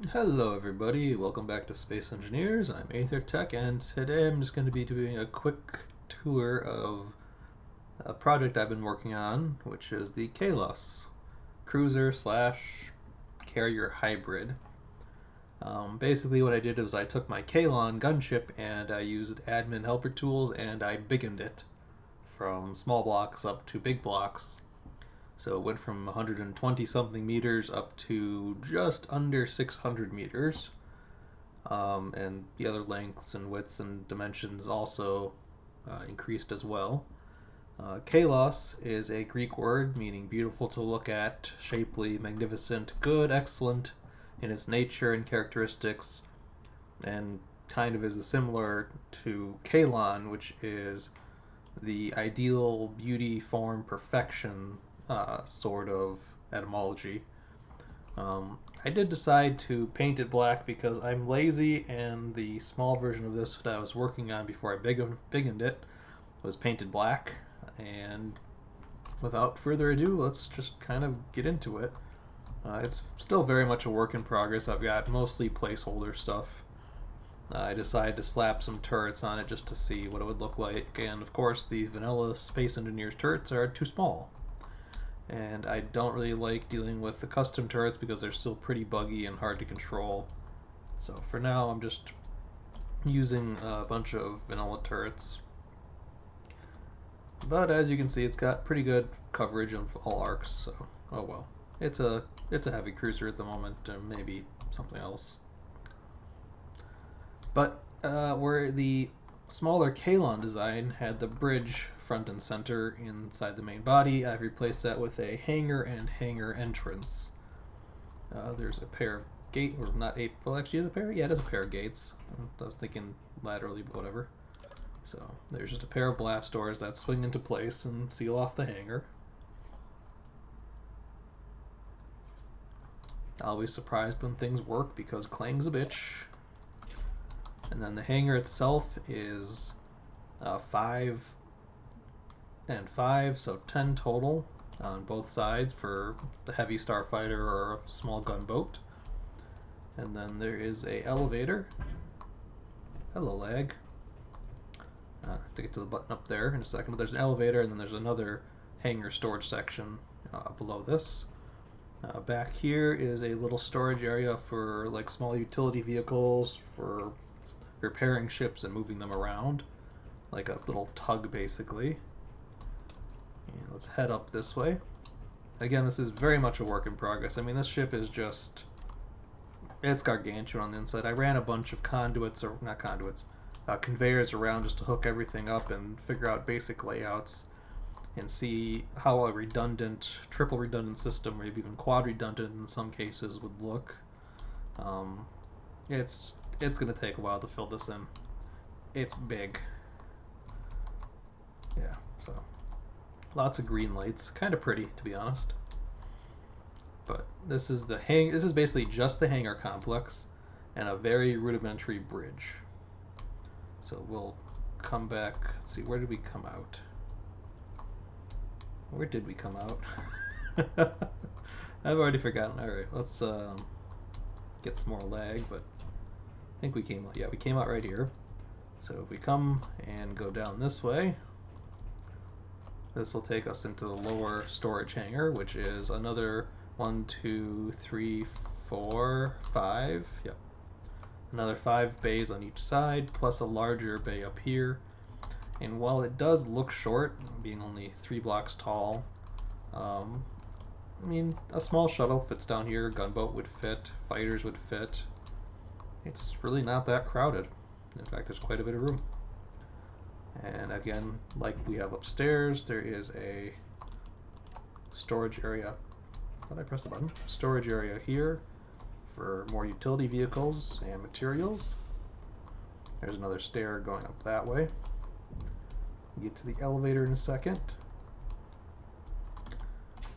Hello everybody, welcome back to Space Engineers. I'm Aether Tech, and today I'm just going to be doing a quick tour of a project I've been working on, which is the Kalos cruiser slash carrier hybrid. Basically what I did was I took my Kalon gunship and I used admin helper tools and I biggened it from small blocks up to big blocks. So it went from 120 something meters up to just under 600 meters. And the other lengths and widths and dimensions also increased as well. Kalos is a Greek word meaning beautiful to look at, shapely, magnificent, good, excellent in its nature and characteristics, and kind of is similar to Kalon, which is the ideal beauty, form, perfection sort of etymology. I did decide to paint it black because I'm lazy, and the small version of this that I was working on before I biggened it was painted black. And without further ado, let's just kind of get into it. It's still very much a work in progress. I've got mostly placeholder stuff. I decided to slap some turrets on it just to see what it would look like, and of course the vanilla Space Engineers turrets are too small. And I don't really like dealing with the custom turrets because they're still pretty buggy and hard to control. So for now I'm just using a bunch of vanilla turrets. But as you can see, it's got pretty good coverage of all arcs, so oh well. It's a heavy cruiser at the moment, or maybe something else. But where the smaller Kalon design had the bridge front and center inside the main body, I've replaced that with a hangar and hangar entrance. There's a pair of gate, or not a, well actually is a pair? Yeah, it is a pair of gates. I was thinking laterally, but whatever. So there's just a pair of blast doors that swing into place and seal off the hangar. Always surprised when things work because Clang's a bitch. And then the hangar itself is 5 and 5, so 10 total on both sides for the heavy starfighter or a small gunboat. And then there is a elevator. Hello, lag. To get to the button up there in a second, but there's an elevator, and then there's another hangar storage section below this. Back here is a little storage area for like small utility vehicles for repairing ships and moving them around, like a little tug basically. And let's head up this way. Again, this is very much a work in progress. I mean, this ship is just, it's gargantuan on the inside. I ran a bunch of conduits, or not conduits, conveyors around just to hook everything up and figure out basic layouts and see how a redundant, triple redundant system, or maybe even quad redundant in some cases, would look. It's going to take a while to fill this in. It's big. Yeah, so lots of green lights. Kind of pretty, to be honest. But this is this is basically just the hangar complex and a very rudimentary bridge. So we'll come back. Let's see, where did we come out? Where did we come out? I've already forgotten. Alright, let's get some more lag, but I think we came out. Yeah, we came out right here. So if we come and go down this way, this will take us into the lower storage hangar, which is another 1, 2, 3, 4, 5. Yep. Another 5 bays on each side, plus a larger bay up here. And while it does look short, being only 3 blocks tall, I mean, a small shuttle fits down here, a gunboat would fit, fighters would fit. It's really not that crowded. In fact, there's quite a bit of room. And again, like we have upstairs, there is a storage area. Did I press the button? Storage area here for more utility vehicles and materials. There's another stair going up that way. We'll get to the elevator in a second.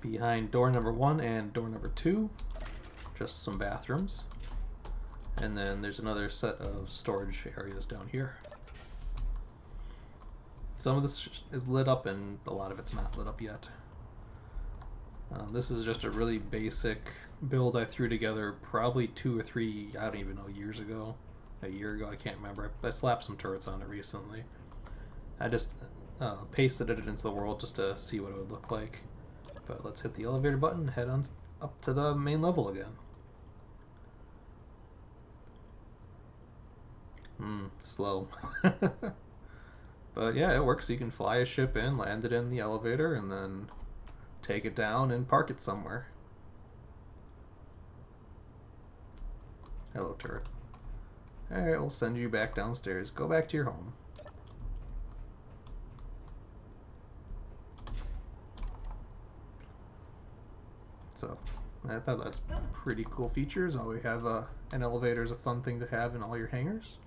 Behind door number 1 and door number 2, just some bathrooms. And then there's another set of storage areas down here. Some of this is lit up and a lot of it's not lit up yet. This is just a really basic build I threw together probably 2 or 3, I don't even know, years ago. A year ago, I can't remember. I slapped some turrets on it recently. I just pasted it into the world just to see what it would look like. But let's hit the elevator button, head on up to the main level again. Slow. But yeah, it works. You can fly a ship in, land it in the elevator, and then take it down and park it somewhere. Hello, turret. Alright, we'll send you back downstairs. Go back to your home. So, I thought that's pretty cool features. All we have an elevator is a fun thing to have in all your hangars.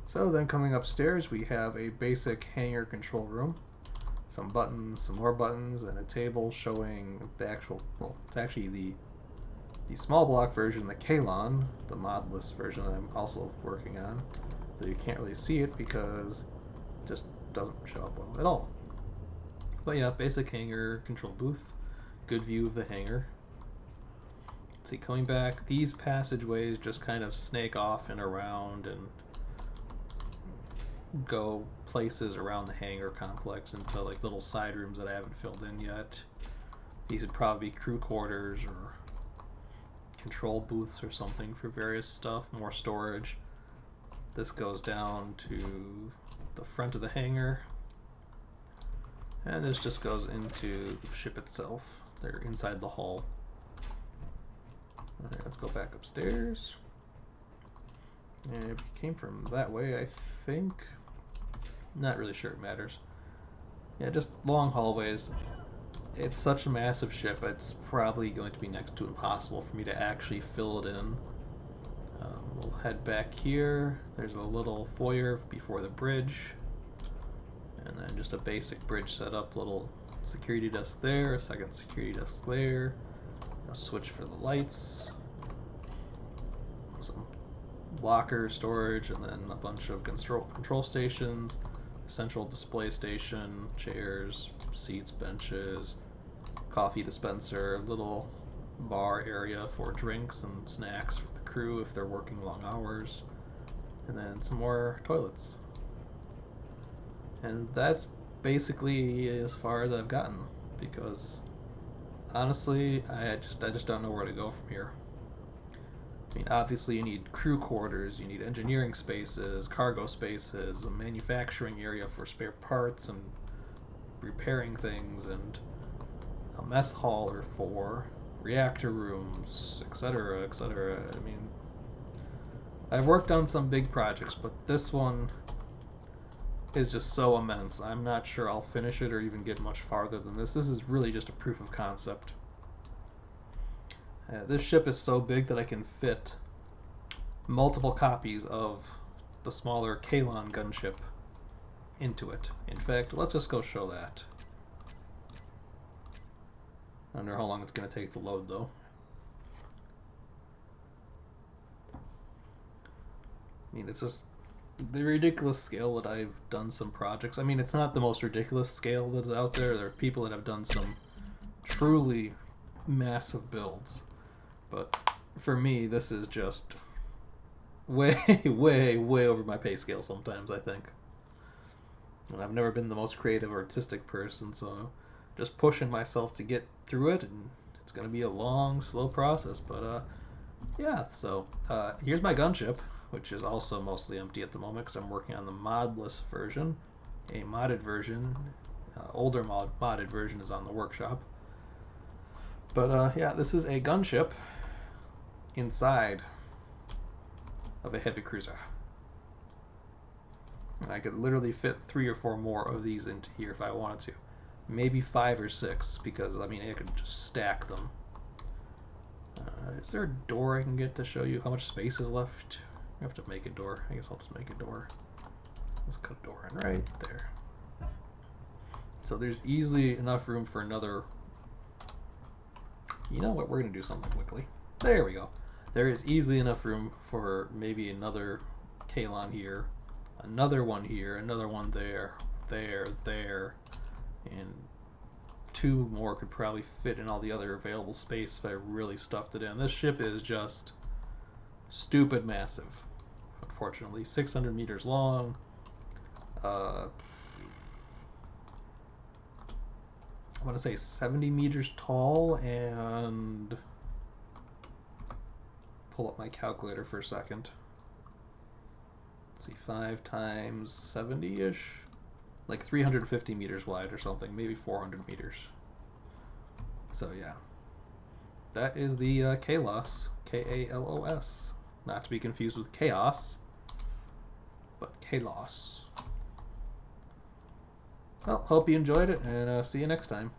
So then coming upstairs, we have a basic hangar control room. Some buttons, some more buttons, and a table showing the actual, well, it's actually the small block version, the Kalos, the modless version that I'm also working on. Though you can't really see it because it just doesn't show up well at all. But yeah, basic hangar control booth. Good view of the hangar. Let's see, coming back, these passageways just kind of snake off and around and go places around the hangar complex into like little side rooms that I haven't filled in yet. These would probably be crew quarters or control booths or something for various stuff, more storage. This goes down to the front of the hangar, and this just goes into the ship itself. They're inside the hull. Alright, let's go back upstairs. And it came from that way, I think. Not really sure it matters. Yeah, just long hallways. It's such a massive ship, it's probably going to be next to impossible for me to actually fill it in. We'll head back here. There's a little foyer before the bridge. And then just a basic bridge setup, little security desk there, a second security desk there, a switch for the lights, some locker storage, and then a bunch of control stations, central display station, chairs, seats, benches, coffee dispenser, little bar area for drinks and snacks for the crew if they're working long hours, and then some more toilets. And that's basically as far as I've gotten, because honestly, I just don't know where to go from here. I mean, obviously you need crew quarters, you need engineering spaces, cargo spaces, a manufacturing area for spare parts and repairing things, and a mess hall or 4, reactor rooms, etc., etc. I mean, I've worked on some big projects, but this one is just so immense. I'm not sure I'll finish it or even get much farther than this. This is really just a proof of concept. This ship is so big that I can fit multiple copies of the smaller Kalos gunship into it. In fact, let's just go show that. I wonder how long it's going to take to load, though. I mean, it's just the ridiculous scale that I've done some projects. I mean, it's not the most ridiculous scale that's out there. There are people that have done some truly massive builds. But for me, this is just way, way over my pay scale sometimes, I think. And I've never been the most creative or artistic person, so just pushing myself to get through it, and it's going to be a long, slow process. But yeah, so here's my gunship, which is also mostly empty at the moment because I'm working on the modless version. A modded version, older modded version is on the workshop. But yeah, this is a gunship inside of a heavy cruiser. And I could literally fit 3 or 4 more of these into here if I wanted to. Maybe 5 or 6, because I mean I could just stack them. Is there a door I can get to show you how much space is left? I have to make a door. I guess I'll just make a door. Let's cut a door in right there. So there's easily enough room for another. You know what? We're going to do something quickly. There we go. There is easily enough room for maybe another Kalos here, another one here, another one there, and 2 more could probably fit in all the other available space if I really stuffed it in. This ship is just stupid massive, unfortunately. 600 meters long. I want to say 70 meters tall, and pull up my calculator for a second. Let's see, 5 times 70-ish, like 350 meters wide or something, maybe 400 meters. So yeah, that is the Kalos, Kalos, not to be confused with chaos, but Kalos. Well, hope you enjoyed it, and see you next time.